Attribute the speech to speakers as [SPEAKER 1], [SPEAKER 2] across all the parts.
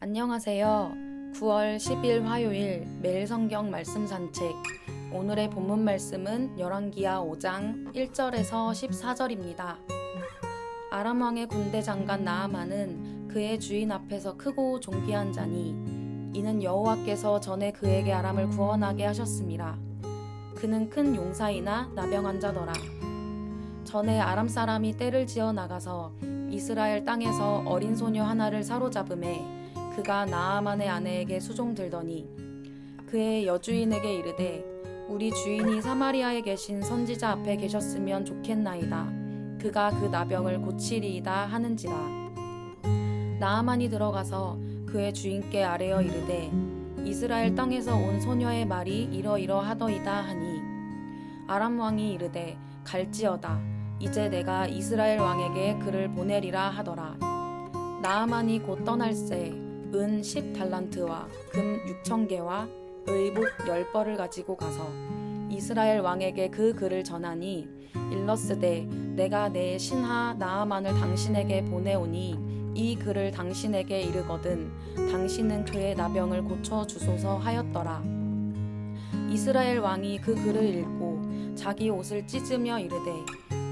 [SPEAKER 1] 안녕하세요. 9월 10일 화요일 매일 성경 말씀 산책. 오늘의 본문 말씀은 열왕기하 5장 1절에서 14절입니다. 아람 왕의 군대 장관 나아만은 그의 주인 앞에서 크고 존귀한 자니 이는 여호와께서 전에 그에게 아람을 구원하게 하셨음이라. 그는 큰 용사이나 나병한 자더라. 전에 아람 사람이 떼를 지어 나가서 이스라엘 땅에서 어린 소녀 하나를 사로잡음에 그가 나아만의 아내에게 수종들더니 그의 여주인에게 이르되 우리 주인이 사마리아에 계신 선지자 앞에 계셨으면 좋겠나이다. 그가 그 나병을 고치리이다 하는지라. 나아만이 들어가서 그의 주인께 아뢰어 이르되 이스라엘 땅에서 온 소녀의 말이 이러이러하더이다 하니 아람 왕이 이르되 갈지어다. 이제 내가 이스라엘 왕에게 그를 보내리라 하더라. 나아만이 곧 떠날새 은 10달란트와 금 6,000개와 의복 10벌을 가지고 가서 이스라엘 왕에게 그 글을 전하니 일러스되 내가 내 신하 나아만을 당신에게 보내오니 이 글을 당신에게 이르거든 당신은 그의 나병을 고쳐 주소서 하였더라. 이스라엘 왕이 그 글을 읽고 자기 옷을 찢으며 이르되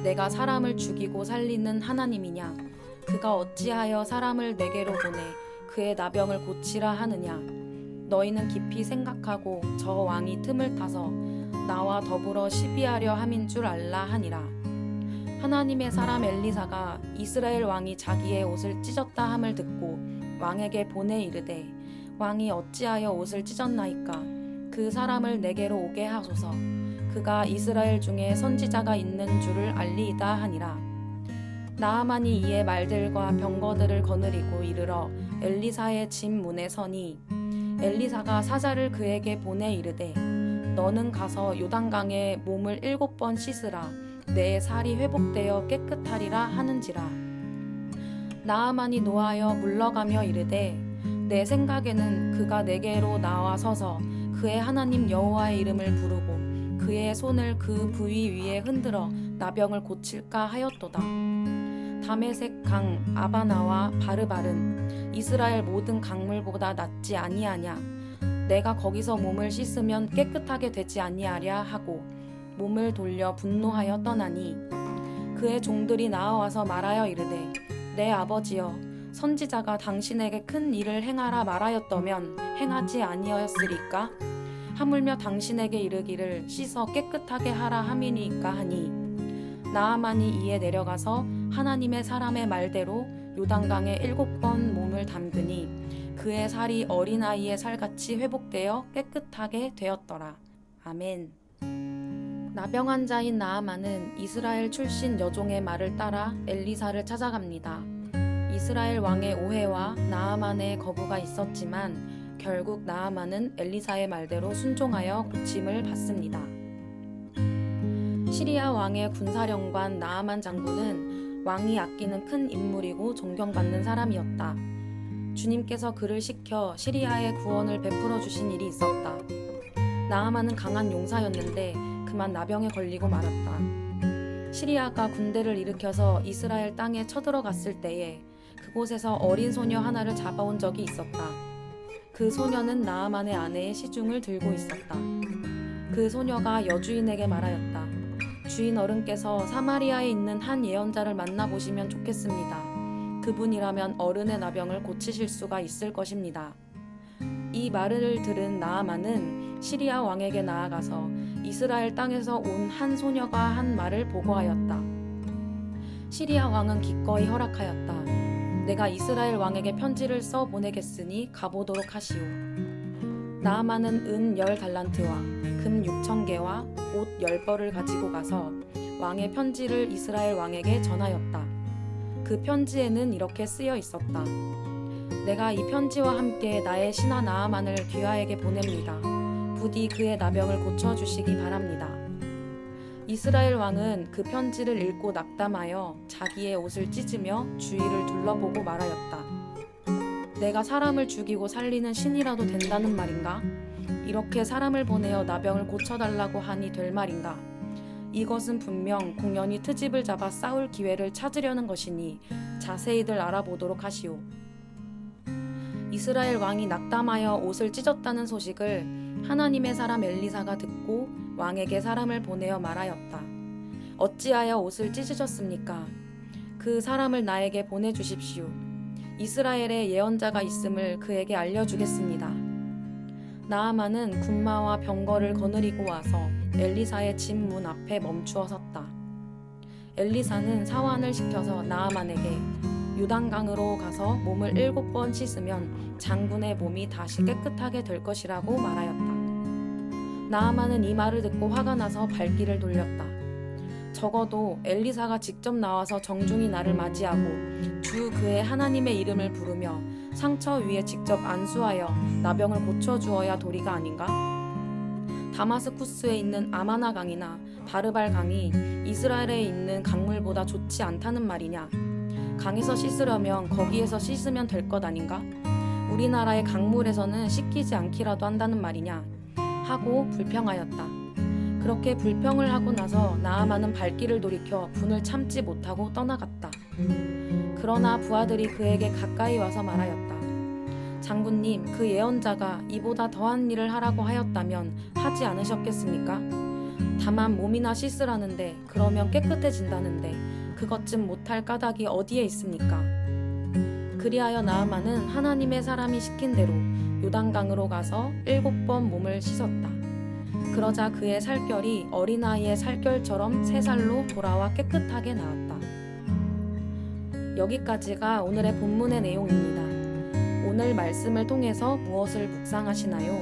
[SPEAKER 1] 내가 사람을 죽이고 살리는 하나님이냐? 그가 어찌하여 사람을 내게로 보내 그의 나병을 고치라 하느냐? 너희는 깊이 생각하고 저 왕이 틈을 타서 나와 더불어 시비하려 함인 줄 알라 하니라. 하나님의 사람 엘리사가 이스라엘 왕이 자기의 옷을 찢었다 함을 듣고 왕에게 보내 이르되 왕이 어찌하여 옷을 찢었나이까? 그 사람을 내게로 오게 하소서. 그가 이스라엘 중에 선지자가 있는 줄을 알리이다 하니라. 나아만이 이에 말들과 병거들을 거느리고 이르러 엘리사의 집 문에 서니 엘리사가 사자를 그에게 보내 이르되 너는 가서 요단강에 몸을 7번 씻으라. 내 살이 회복되어 깨끗하리라 하는지라. 나아만이 노하여 물러가며 이르되 내 생각에는 그가 내게로 나와 서서 그의 하나님 여호와의 이름을 부르고 그의 손을 그 부위 위에 흔들어 나병을 고칠까 하였도다. 다메섹 강 아바나와 바르바른 이스라엘 모든 강물보다 낫지 아니하냐? 내가 거기서 몸을 씻으면 깨끗하게 되지 아니하랴 하고 몸을 돌려 분노하여 떠나니 그의 종들이 나와서 말하여 이르되 내 아버지여 선지자가 당신에게 큰 일을 행하라 말하였더면 행하지 아니하였으리까? 하물며 당신에게 이르기를 씻어 깨끗하게 하라 함이니까 하니 나아만이 이에 내려가서 하나님의 사람의 말대로 요단강에 7번 몸을 담그니 그의 살이 어린아이의 살같이 회복되어 깨끗하게 되었더라. 아멘. 나병 환자인 나아만은 이스라엘 출신 여종의 말을 따라 엘리사를 찾아갑니다. 이스라엘 왕의 오해와 나아만의 거부가 있었지만 결국 나아만은 엘리사의 말대로 순종하여 고침을 받습니다. 시리아 왕의 군사령관 나아만 장군은 왕이 아끼는 큰 인물이고 존경받는 사람이었다. 주님께서 그를 시켜 시리아의 구원을 베풀어 주신 일이 있었다. 나아만은 강한 용사였는데 그만 나병에 걸리고 말았다. 시리아가 군대를 일으켜서 이스라엘 땅에 쳐들어갔을 때에 그곳에서 어린 소녀 하나를 잡아온 적이 있었다. 그 소녀는 나아만의 아내의 시중을 들고 있었다. 그 소녀가 여주인에게 말하였다. 주인 어른께서 사마리아에 있는 한 예언자를 만나보시면 좋겠습니다. 그분이라면 어른의 나병을 고치실 수가 있을 것입니다. 이 말을 들은 나아만은 시리아 왕에게 나아가서 이스라엘 땅에서 온 한 소녀가 한 말을 보고하였다. 시리아 왕은 기꺼이 허락하였다. 내가 이스라엘 왕에게 편지를 써 보내겠으니 가보도록 하시오. 나아만은 은 10달란트와 금 6,000개와 옷 10벌을 가지고 가서 왕의 편지를 이스라엘 왕에게 전하였다. 그 편지에는 이렇게 쓰여 있었다. 내가 이 편지와 함께 나의 신하 나아만을 귀하에게 보냅니다. 부디 그의 나병을 고쳐주시기 바랍니다. 이스라엘 왕은 그 편지를 읽고 낙담하여 자기의 옷을 찢으며 주위를 둘러보고 말하였다. 내가 사람을 죽이고 살리는 신이라도 된다는 말인가? 이렇게 사람을 보내어 나병을 고쳐달라고 하니 될 말인가? 이것은 분명 공연히 트집을 잡아 싸울 기회를 찾으려는 것이니 자세히들 알아보도록 하시오. 이스라엘 왕이 낙담하여 옷을 찢었다는 소식을 하나님의 사람 엘리사가 듣고 왕에게 사람을 보내어 말하였다. 어찌하여 옷을 찢으셨습니까? 그 사람을 나에게 보내주십시오. 이스라엘에 예언자가 있음을 그에게 알려주겠습니다. 나아만은 군마와 병거를 거느리고 와서 엘리사의 집 문 앞에 멈추어 섰다. 엘리사는 사환을 시켜서 나아만에게 요단강으로 가서 몸을 7번 씻으면 장군의 몸이 다시 깨끗하게 될 것이라고 말하였다. 나아만은 이 말을 듣고 화가 나서 발길을 돌렸다. 적어도 엘리사가 직접 나와서 정중히 나를 맞이하고 주 그의 하나님의 이름을 부르며 상처 위에 직접 안수하여 나병을 고쳐주어야 도리가 아닌가? 다마스쿠스에 있는 아마나 강이나 바르발 강이 이스라엘에 있는 강물보다 좋지 않다는 말이냐? 강에서 씻으려면 거기에서 씻으면 될 것 아닌가? 우리나라의 강물에서는 씻기지 않기라도 한다는 말이냐? 하고 불평하였다. 그렇게 불평을 하고 나서 나아만은 발길을 돌이켜 분을 참지 못하고 떠나갔다. 그러나 부하들이 그에게 가까이 와서 말하였다. 장군님, 그 예언자가 이보다 더한 일을 하라고 하였다면 하지 않으셨겠습니까? 다만 몸이나 씻으라는데 그러면 깨끗해진다는데 그것 좀 못할 까닭이 어디에 있습니까? 그리하여 나아만은 하나님의 사람이 시킨 대로 요단강으로 가서 7번 몸을 씻었다. 그러자 그의 살결이 어린아이의 살결처럼 새 살로 돌아와 깨끗하게 나았다. 여기까지가 오늘의 본문의 내용입니다. 오늘 말씀을 통해서 무엇을 묵상하시나요?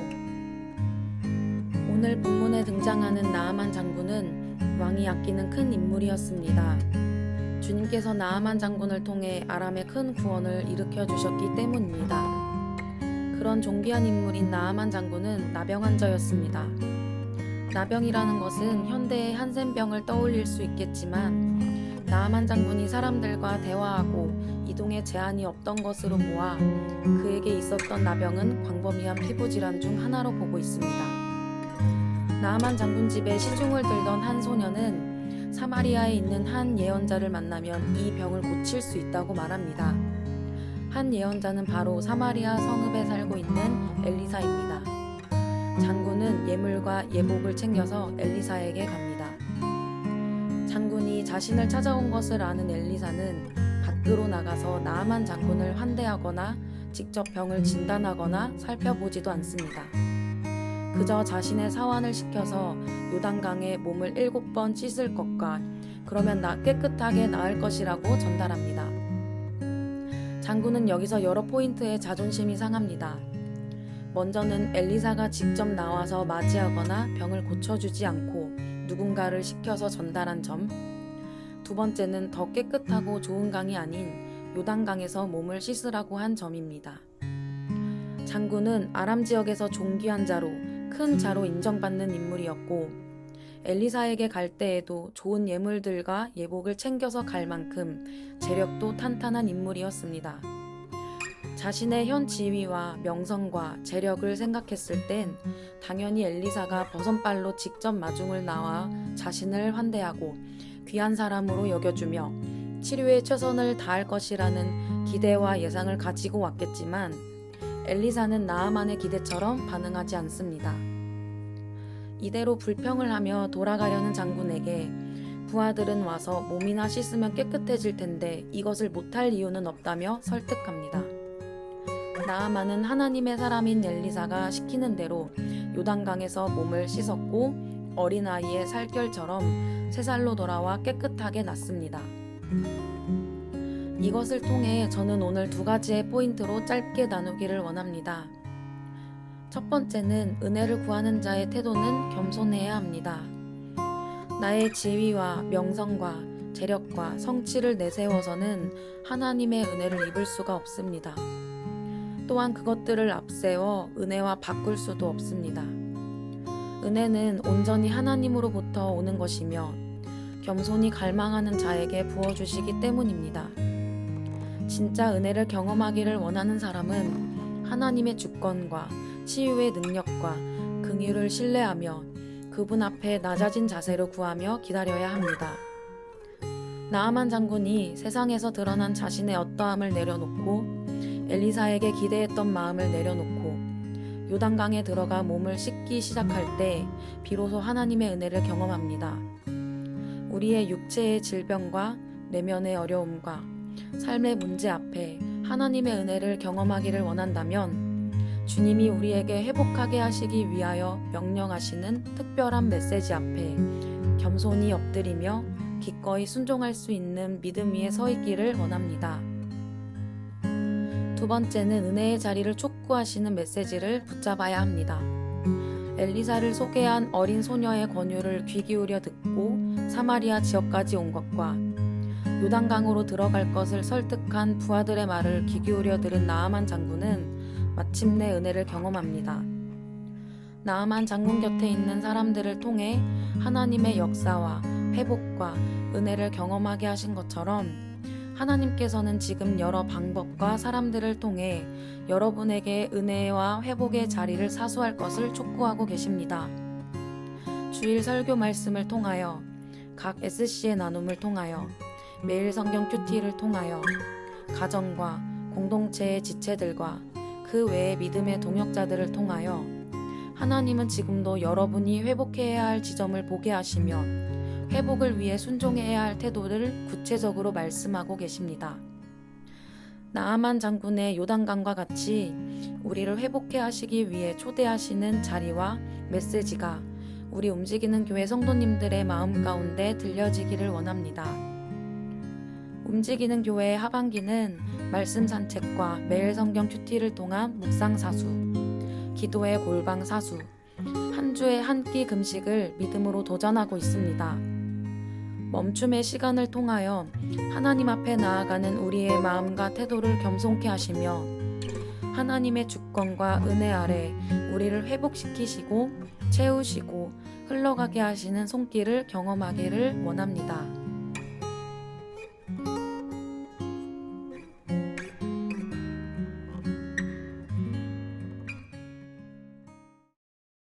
[SPEAKER 1] 오늘 본문에 등장하는 나아만 장군은 왕이 아끼는 큰 인물이었습니다. 주님께서 나아만 장군을 통해 아람의 큰 구원을 일으켜 주셨기 때문입니다. 그런 존귀한 인물인 나아만 장군은 나병 환자였습니다. 나병이라는 것은 현대의 한센병을 떠올릴 수 있겠지만 나아만 장군이 사람들과 대화하고 이동에 제한이 없던 것으로 보아 그에게 있었던 나병은 광범위한 피부질환 중 하나로 보고 있습니다. 나아만 장군 집에 시중을 들던 한 소녀는 사마리아에 있는 한 예언자를 만나면 이 병을 고칠 수 있다고 말합니다. 한 예언자는 바로 사마리아 성읍에 살고 있는 엘리사입니다. 장군은 예물과 예복을 챙겨서 엘리사에게 갑니다. 장군이 자신을 찾아온 것을 아는 엘리사는 밖으로 나가서 나아만 장군을 환대하거나 직접 병을 진단하거나 살펴보지도 않습니다. 그저 자신의 사환을 시켜서 요단강에 몸을 7번 씻을 것과 그러면 깨끗하게 나을 것이라고 전달합니다. 장군은 여기서 여러 포인트에 자존심이 상합니다. 먼저는 엘리사가 직접 나와서 맞이하거나 병을 고쳐주지 않고 누군가를 시켜서 전달한 점. 두 번째는 더 깨끗하고 좋은 강이 아닌 요단강에서 몸을 씻으라고 한 점입니다. 장군은 아람 지역에서 존귀한 자로, 큰 자로 인정받는 인물이었고 엘리사에게 갈 때에도 좋은 예물들과 예복을 챙겨서 갈 만큼 재력도 탄탄한 인물이었습니다. 자신의 현 지위와 명성과 재력을 생각했을 땐 당연히 엘리사가 버선발로 직접 마중을 나와 자신을 환대하고 귀한 사람으로 여겨주며 치료에 최선을 다할 것이라는 기대와 예상을 가지고 왔겠지만 엘리사는 나아만의 기대처럼 반응하지 않습니다. 이대로 불평을 하며 돌아가려는 장군에게 부하들은 와서 몸이나 씻으면 깨끗해질 텐데 이것을 못할 이유는 없다며 설득합니다. 나아만은 하나님의 사람인 엘리사가 시키는 대로 요단강에서 몸을 씻었고 어린아이의 살결처럼 새 살로 돌아와 깨끗하게 낫습니다. 이것을 통해 저는 오늘 2가지의 포인트로 짧게 나누기를 원합니다. 첫 번째는 은혜를 구하는 자의 태도는 겸손해야 합니다. 나의 지위와 명성과 재력과 성취를 내세워서는 하나님의 은혜를 입을 수가 없습니다. 또한 그것들을 앞세워 은혜와 바꿀 수도 없습니다. 은혜는 온전히 하나님으로부터 오는 것이며 겸손히 갈망하는 자에게 부어주시기 때문입니다. 진짜 은혜를 경험하기를 원하는 사람은 하나님의 주권과 치유의 능력과 긍휼을 신뢰하며 그분 앞에 낮아진 자세로 구하며 기다려야 합니다. 나아만 장군이 세상에서 드러난 자신의 어떠함을 내려놓고 엘리사에게 기대했던 마음을 내려놓고 요단강에 들어가 몸을 씻기 시작할 때 비로소 하나님의 은혜를 경험합니다. 우리의 육체의 질병과 내면의 어려움과 삶의 문제 앞에 하나님의 은혜를 경험하기를 원한다면 주님이 우리에게 회복하게 하시기 위하여 명령하시는 특별한 메시지 앞에 겸손히 엎드리며 기꺼이 순종할 수 있는 믿음 위에 서 있기를 원합니다. 두 번째는 은혜의 자리를 촉구하시는 메시지를 붙잡아야 합니다. 엘리사를 소개한 어린 소녀의 권유를 귀 기울여 듣고 사마리아 지역까지 온 것과 요단강으로 들어갈 것을 설득한 부하들의 말을 귀 기울여 들은 나아만 장군은 마침내 은혜를 경험합니다. 나아만 장군 곁에 있는 사람들을 통해 하나님의 역사와 회복과 은혜를 경험하게 하신 것처럼 하나님께서는 지금 여러 방법과 사람들을 통해 여러분에게 은혜와 회복의 자리를 사수할 것을 촉구하고 계십니다. 주일 설교 말씀을 통하여, 각 SC의 나눔을 통하여, 매일 성경 큐티를 통하여, 가정과 공동체의 지체들과 그 외의 믿음의 동역자들을 통하여 하나님은 지금도 여러분이 회복해야 할 지점을 보게 하시며 회복을 위해 순종해야 할 태도를 구체적으로 말씀하고 계십니다. 나아만 장군의 요단강과 같이 우리를 회복해 하시기 위해 초대하시는 자리와 메시지가 우리 움직이는 교회 성도님들의 마음 가운데 들려지기를 원합니다. 움직이는 교회의 하반기는 말씀 산책과 매일 성경 큐티를 통한 묵상 사수, 기도의 골방 사수, 한 주에 한 끼 금식을 믿음으로 도전하고 있습니다. 멈춤의 시간을 통하여 하나님 앞에 나아가는 우리의 마음과 태도를 겸손케 하시며 하나님의 주권과 은혜 아래 우리를 회복시키시고 채우시고 흘러가게 하시는 손길을 경험하기를 원합니다.